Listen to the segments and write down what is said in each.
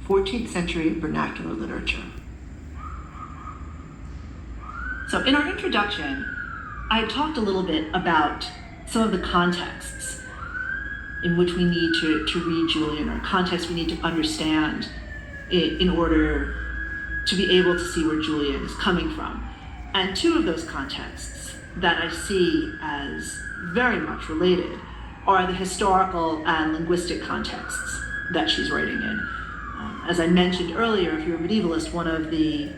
14th century vernacular literature. So in our introduction, I had talked a little bit about some of the contexts in which we need to read Julian, or contexts we need to understand in order to be able to see where Julian is coming from. And two of those contexts that I see as very much related are the historical and linguistic contexts that she's writing in. As I mentioned earlier, if you're a medievalist, one of the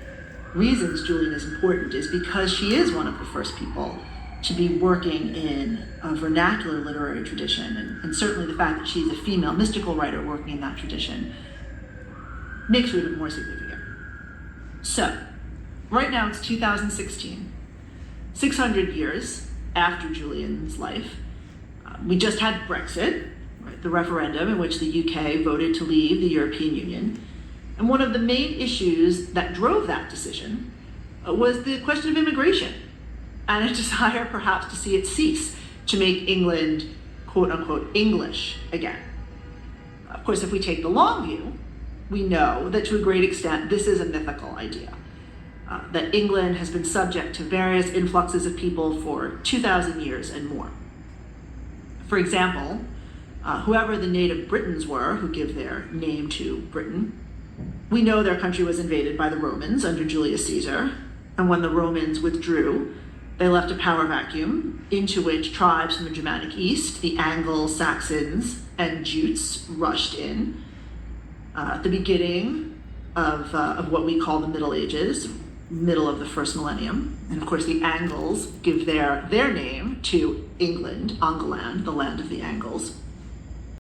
reasons Julian is important is because she is one of the first people to be working in a vernacular literary tradition, and certainly the fact that she's a female mystical writer working in that tradition makes her even more significant. So, right now it's 2016, 600 years after Julian's life. We just had Brexit, right, the referendum in which the UK voted to leave the European Union. And one of the main issues that drove that decision was the question of immigration, and a desire perhaps to see it cease, to make England, quote unquote, English again. Of course, if we take the long view, we know that to a great extent this is a mythical idea, that England has been subject to various influxes of people for 2,000 years and more. For example, whoever the native Britons were who give their name to Britain, we know their country was invaded by the Romans under Julius Caesar, and when the Romans withdrew, they left a power vacuum into which tribes from the Germanic East, the Angles, Saxons, and Jutes rushed in. At the beginning of what we call the Middle Ages, middle of the first millennium. And of course the Angles give their name to England, Angleland, the land of the Angles.